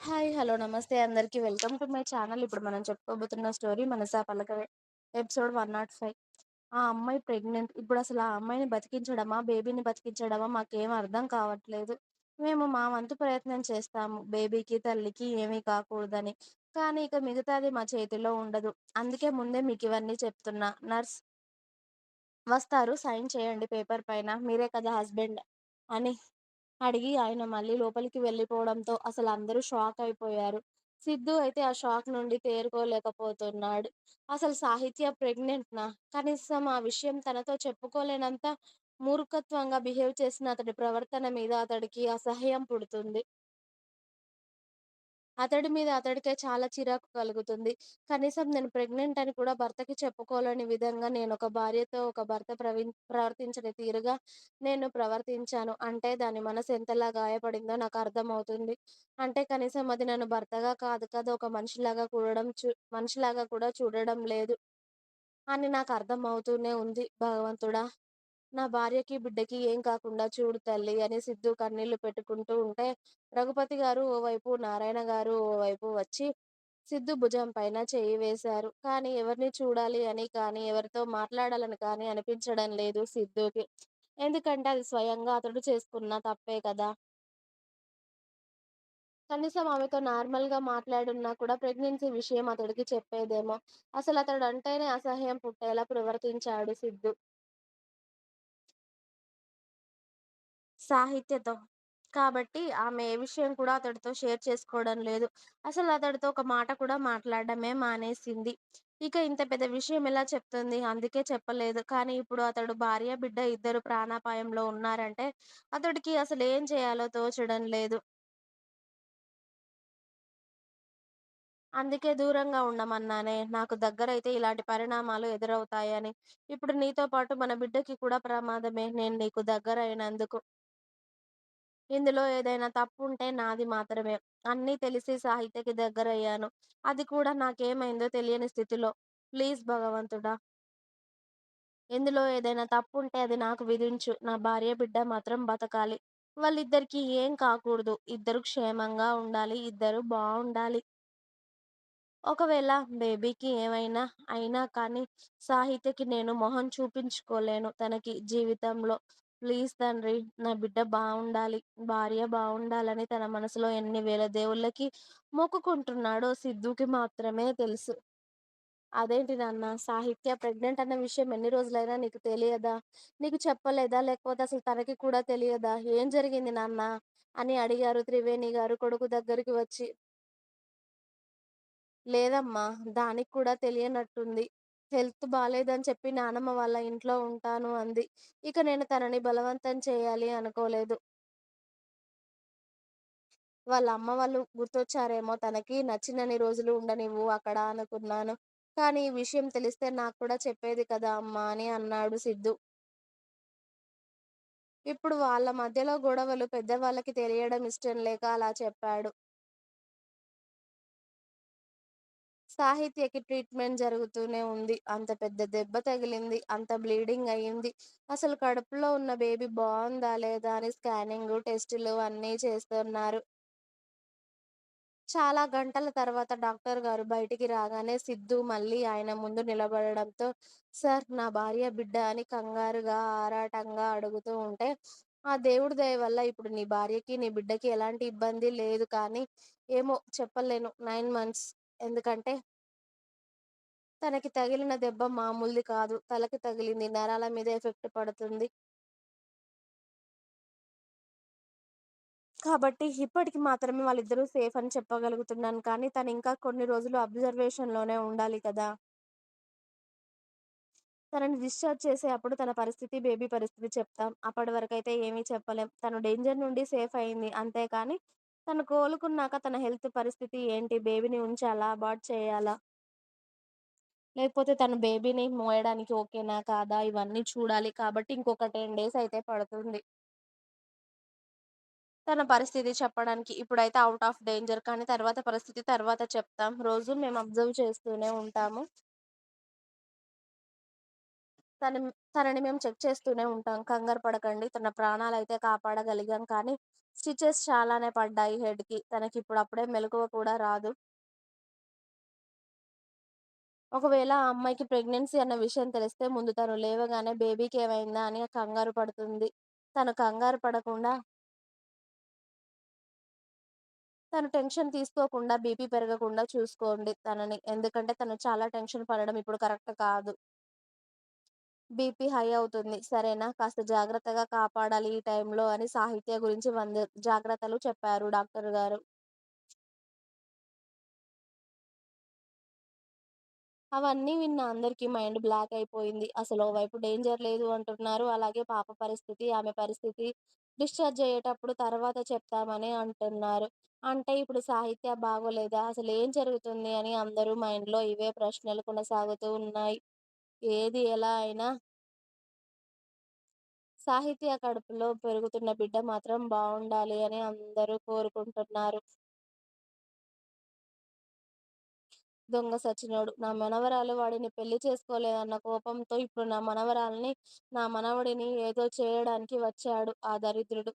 Hi. Hello. నమస్తే అందరికి. Welcome to my channel. ఇప్పుడు మనం చెప్పుకోబోతున్న స్టోరీ 'మనసా పలకవే' ఎపిసోడ్ 105. ఆ అమ్మాయి ప్రెగ్నెంట్. ఇప్పుడసలు ఆ అమ్మాయిని బతికించడమా, బేబీని బతికించడమా మాకేం అర్థం కావట్లేదు. మేము మా వంతు ప్రయత్నం చేస్తాము. బేబీకి, తల్లికి ఏమీ కాకూడదని. కానీ ఇక మిగతాది మా చేతిలో ఉండదు. అందుకే ముందే మీకివన్నీ చెప్తున్నా. నర్స్ వస్తారు. సైన్ చేయండి పేపర్ పైన. మీరే కదా హస్బెండ్ అని అడిగి ఆయన మళ్ళీ లోపలికి వెళ్ళిపోవడంతో అసలందరూ షాక్ అయిపోయారు. సిద్ధు అయితే ఆ షాక్ నుండి తేరుకోలేకపోతున్నాడు. అసలు సాహిత్య ప్రెగ్నెంట్‌నా? కనీసం ఆ విషయం తనతో చెప్పుకోలేనంత మూర్ఖత్వంగా బిహేవ్ చేసిన అతడి ప్రవర్తన మీద అతడికి అసహ్యం పుడుతుంది. అతడి మీద అతడికే చాలా చిరాకు కలుగుతుంది. కనీసం నేను ప్రెగ్నెంట్ అని కూడా భర్తకి చెప్పుకోలేని విధంగా నేనొక భార్యతో ఒక భర్త ప్రవర్తించని తీరుగా నేను ప్రవర్తించాను. అంటే దాని మనసు ఎంతలా గాయపడిందో నాకర్థమవుతుంది. అంటే కనీసం అది నన్ను భర్తగా కాదు కదా! ఒక మనిషిలాగా కూడా చూడడం లేదు అని నాకర్థమవుతూనే ఉంది. భగవంతుడా! నా భార్యకి, బిడ్డకి ఏం కాకుండా చూడు తల్లి అని సిద్ధు కన్నీళ్లు పెట్టుకుంటూ ఉంటే, రఘుపతి గారు ఓవైపు, నారాయణ గారు ఓవైపు వచ్చి సిద్ధు భుజం పైన చెయ్యి వేశారు. కానీ ఎవరిని చూడాలి అని కానీ, ఎవరితో మాట్లాడాలని కానీ అనిపించడం లేదు సిద్ధుకి. ఎందుకంటే అది స్వయంగా అతడు చేసుకున్న తప్పే కదా! కనీసం ఆమెతో నార్మల్‌గా మాట్లాడున్నా కూడా ప్రెగ్నెన్సీ విషయం అతడికి చెప్పేదేమో. అసలతడంటేనే అసహ్యం పుట్టేలా ప్రవర్తించాడు సిద్ధు. సాహిత్యతో. కాబట్టి ఆమె ఏ విషయం కూడా అతడితో షేర్ చేసుకోవడం లేదు. అసలు అతడితో ఒక మాట కూడా మాట్లాడడమే మానేసింది. ఇక ఇంత పెద్ద విషయం ఎలా చెప్తుంది? అందుకే చెప్పలేదు. కానీ ఇప్పుడు అతడు భార్య, బిడ్డ ఇద్దరు ప్రాణాపాయంలో ఉన్నారంటే అతడికి అసలేం చేయాలో తోచడం లేదు. అందుకే దూరంగా ఉండమన్నానే. నాకు దగ్గరైతే ఇలాంటి పరిణామాలు ఎదురవుతాయని. ఇప్పుడు నీతో పాటు మన బిడ్డకి కూడా ప్రమాదమే నేను నీకు దగ్గరైనందుకు. ఇందులో ఏదైనా తప్పుంటే నాది మాత్రమే. అన్నీ తెలిసి సాహిత్యకి దగ్గరయ్యాను. అది కూడా నాకేమైందో తెలియని స్థితిలో. ప్లీజ్ భగవంతుడా! ఇందులో ఏదైనా తప్పుంటే అది నాకు విధించు. నా భార్య, బిడ్డ మాత్రం బతకాలి. వాళ్ళిద్దరికీ ఏం కాకూడదు. ఇద్దరు క్షేమంగా ఉండాలి. ఇద్దరు బావుండాలి. ఒకవేళ బేబీకి ఏమైనా అయినా కానీ సాహిత్యకి నేను మొహం చూపించుకోలేను తనకి జీవితంలో. ప్లీజ్ తండ్రి నా బిడ్డ బావుండాలి, భార్య బావుండాలని తన మనసులో ఎన్ని వేల దేవుళ్ళకి మొక్కుకుంటున్నాడో సిద్ధుకి మాత్రమే తెలుసు. అదేంటి నాన్న సాహిత్య ప్రెగ్నెంట్ అన్న విషయం ఎన్ని రోజులైనా నీకు తెలియదా? నీకు చెప్పలేదా? లేకపోతే అసలు తనకి కూడా తెలియదా? ఏం జరిగింది నాన్న? అని అడిగారు త్రివేణి గారు కొడుకు దగ్గరికి వచ్చి. లేదమ్మా! దానికి కూడా తెలియనట్టుంది. హెల్త్ బాలేదని చెప్పి నానమ్మ వాళ్ళ ఇంట్లో ఉంటాను అంది. ఇక నేను తనని బలవంతం చేయాలి అనుకోలేదు. వాళ్ళ అమ్మ వాళ్ళు గుర్తొచ్చారేమో తనకి, నచ్చినన్ని రోజులు ఉండనివ్వు అక్కడ అనుకున్నాను. కానీ ఈ విషయం తెలిస్తే నాకు కూడా చెప్పేది కదా అమ్మా! అని అన్నాడు సిద్ధు. ఇప్పుడు వాళ్ళ మధ్యలో గొడవలు పెద్దవాళ్ళకి తెలియడం ఇష్టం లేక అలా చెప్పాడు. సాహిత్యకి ట్రీట్‌మెంట్ జరుగుతూనే ఉంది. అంత పెద్ద దెబ్బ తగిలింది. అంత బ్లీడింగ్ అయింది. అసలు కడుపులో ఉన్న బేబీ బావుందా? లేదా? అని స్కానింగు, టెస్టులు అన్నీ చేస్తున్నారు. చాలా గంటల తర్వాత డాక్టర్ గారు బయటికి రాగానే సిద్ధు మళ్ళీ ఆయన ముందు నిలబడడంతో, సార్ నా భార్య, బిడ్డ అని కంగారుగా, ఆరాటంగా అడుగుతూ ఉంటే, ఆ దేవుడి దయ వల్ల ఇప్పుడు నీ భార్యకి, నీ బిడ్డకి ఎలాంటి ఇబ్బంది లేదు కానీ, ఏమో చెప్పలేను 9 మంత్స్. ఎందుకంటే తనకి తగిలిన దెబ్బ మామూలుది కాదు. తలకి తగిలింది. నరాల మీద ఎఫెక్ట్ పడుతుంది. కాబట్టి ఇప్పటికి మాత్రమే వాళ్ళిద్దరూ సేఫ్ అని చెప్పగలుగుతున్నాను. కానీ తనింకా కొన్ని రోజులు అబ్జర్వేషన్‌లోనే ఉండాలి కదా! తనని డిశ్చార్జ్ చేసే అప్పుడు తన పరిస్థితి, బేబీ పరిస్థితి చెప్తాం. అప్పటి వరకైతే ఏమీ చెప్పలేం. తను డేంజర్ నుండి సేఫ్ అయింది. అంతే కానీ తను కోలుకున్నాక తన హెల్త్ పరిస్థితి ఏంటి? బేబీని ఉంచాలా? అబార్ట్ చేయాలా? లేకపోతే తను బేబీని మోయడానికి ఓకేనా? కాదా? ఇవన్నీ చూడాలి. కాబట్టి ఇంకొక 10 డేస్ అయితే పడుతుంది. తన పరిస్థితి చెప్పడానికి. ఇప్పుడైతే ఔట్ ఆఫ్ డేంజర్. కానీ తర్వాత పరిస్థితి తర్వాత చెప్తాం. రోజు మేము అబ్జర్వ్ చేస్తూనే ఉంటాము. తన తనని మేము చెక్ చేస్తూనే ఉంటాం. కంగారు పడకండి. తన ప్రాణాలైతే కాపాడగలిగాం. కానీ స్టిచెస్ చాలానే పడ్డాయి హెడ్‌కి. తనకిప్పుడు అప్పుడే మెలకువ కూడా రాదు. ఒకవేళ ఆ అమ్మాయికి ప్రెగ్నెన్సీ అన్న విషయం తెలిస్తే ముందు తను లేవగానే బేబీకేమైందా అని కంగారు పడుతుంది. తను కంగారు పడకుండా, తను టెన్షన్ తీసుకోకుండా, బీపీ పెరగకుండా చూసుకోండి తనని. ఎందుకంటే తను చాలా టెన్షన్ పడడం ఇప్పుడు కరెక్ట్ కాదు. బీపీ హై అవుతుంది. సరేనా? కాస్త జాగ్రత్తగా కాపాడాలి ఈ టైంలో అని సాహిత్య గురించి 100 జాగ్రత్తలు చెప్పారు డాక్టర్ గారు. అవన్నీ విన్న అందరికీ మైండ్ బ్లాక్ అయిపోయింది. అసలు ఓవైపు డేంజర్ లేదు అంటున్నారు. అలాగే పాప పరిస్థితి, ఆమె పరిస్థితి డిశ్చార్జ్ అయ్యేటప్పుడు తర్వాత చెప్తామని అంటున్నారు. అంటే ఇప్పుడు సాహిత్య బాగోలేదా? అసలేం జరుగుతుంది అని అందరూ మైండ్‌లో ఇవే ప్రశ్నలు కొనసాగుతూ ఉన్నాయి. ఏది ఎలా అయినా సాహిత్య కడుపులో పెరుగుతున్న బిడ్డ మాత్రం బావుండాలి అని అందరూ కోరుకుంటున్నారు. దొంగ సచ్చినోడు. నా మనవరాలు వాడిని పెళ్లి చేసుకోలేదన్న కోపంతో ఇప్పుడు నా మనవరాల్ని, నా మనవడిని ఏదో చేయడానికి వచ్చాడు ఆ దరిద్రుడు.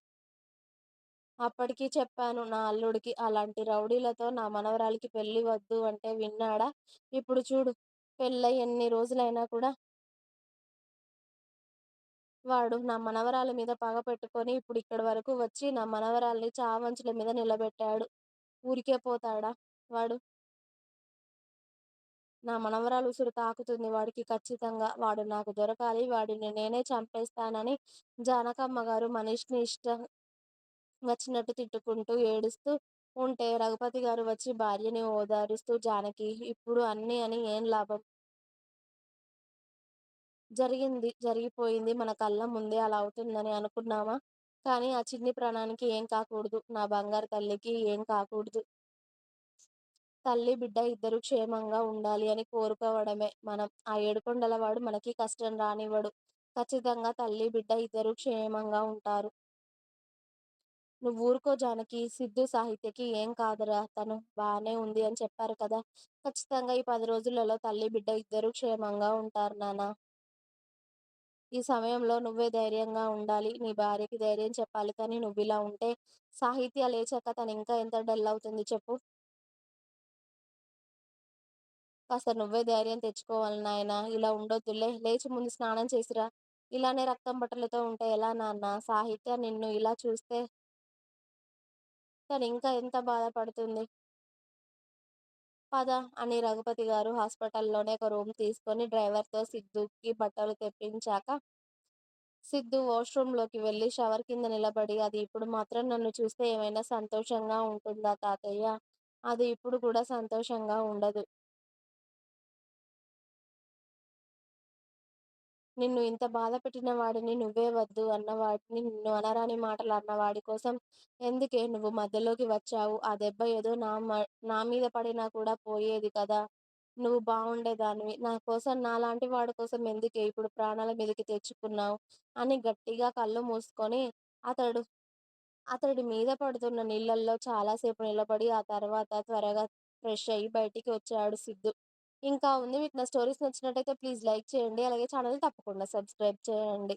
అప్పటికి చెప్పాను నా అల్లుడికి, అలాంటి రౌడీలతో నా మనవరాలికి పెళ్లి వద్దు అంటే విన్నాడా? ఇప్పుడు చూడు, పెళ్లై ఎన్ని రోజులైనా కూడా వాడు నా మనవరాల మీద పగ పెట్టుకొని ఇప్పుడు ఇక్కడి వరకు వచ్చి నా మనవరాల్ని చావంచుల మీద నిలబెట్టాడు. ఊరికే పోతాడా వాడు? నా మనవరాలు ఉసురు తాకుతుంది వాడికి ఖచ్చితంగా. వాడు నాకు దొరకాలి. వాడిని నేనే చంపేస్తానని జానకమ్మ గారు మనీష్‌ని ఇష్టం వచ్చినట్టు తిట్టుకుంటూ, ఏడుస్తూ ఉంటే రఘుపతి గారు వచ్చి భార్యని ఓదారుస్తూ, "జానకి ఇప్పుడు అన్నీ అని ఏం లాభం? జరిగింది జరిగిపోయింది. మన కళ్ళ ముందే అలా అవుతుందని అనుకున్నామా? కానీ ఆ చిన్ని ప్రాణానికి ఏం కాకూడదు. నా బంగారు తల్లికి ఏం కాకూడదు. తల్లి, బిడ్డ ఇద్దరూ క్షేమంగా ఉండాలి అని కోరుకోవడమే మనం. ఆ ఏడుకొండల వాడు మనకి కష్టం రానివ్వడు. ఖచ్చితంగా తల్లి, బిడ్డ ఇద్దరూ క్షేమంగా ఉంటారు. నువ్వూరుకో జానకి. సిద్ధు సాహిత్యకి ఏం కాదురా తను బానే ఉంది అని చెప్పారు కదా! ఖచ్చితంగా ఈ 10 రోజులలో తల్లి, బిడ్డ ఇద్దరూ క్షేమంగా ఉంటారు నాన్న. ఈ సమయంలో నువ్వే ధైర్యంగా ఉండాలి. నీ భార్యకి ధైర్యం చెప్పాలి. కానీ నువ్విలా ఉంటే సాహిత్య లేచాక తనింకా ఎంత డల్ అవుతుంది చెప్పు. కాస్త నువ్వే ధైర్యం తెచ్చుకోవాలి నాయనా. ఇలా ఉండొద్దులే. లేచి ముందు స్నానం చేసిరా. ఇలానే రక్తం బట్టలతో ఉంటే ఎలా నాన్న? సాహిత్య నిన్ను ఇలా చూస్తే తనింకా ఎంత బాధపడుతుంది. పద అని రఘుపతి గారు హాస్పిటల్‌లోనే ఒక రూమ్ తీసుకొని డ్రైవర్‌తో సిద్ధూకి బట్టలు తెప్పించాక, సిద్ధూ వాష్‌రూమ్‌లోకి వెళ్లి షవర్ కింద నిలబడి, "అది ఇప్పుడు మాత్రం నన్ను చూస్తే ఏమైనా సంతోషంగా ఉంటుందా తాతయ్య? అది ఇప్పుడు కూడా సంతోషంగా ఉండదు. నిన్ను ఇంత బాధపెట్టిన వాడిని, నువ్వే వద్దు అన్నవాడిని, నిన్ను అనరాని మాటలు అన్నవాడి కోసం ఎందుకే నువ్వు మధ్యలోకి వచ్చావు? ఆ దెబ్బ ఏదో నా మీద పడినా కూడా పోయేది కదా! నువ్వు బావుండేదానివి. నా కోసం నాలాంటి వాడి కోసం ఎందుకే ఇప్పుడు ప్రాణాల మీదకి తెచ్చుకున్నావు?" అని గట్టిగా కళ్ళు మూసుకొని అతడు అతడి మీద పడుతున్న నీళ్ళల్లో చాలా సేపు నిలబడి, ఆ తర్వాత త్వరగా ఫ్రెష్ అయ్యి బయటికి వచ్చాడు సిద్ధు. ఇంకా ఉంది. మీకు నా స్టోరీస్ నచ్చినట్టయితే ప్లీజ్ లైక్ చేయండి. అలాగే ఛానెల్‌ని తప్పకుండా సబ్స్క్రైబ్ చేయండి.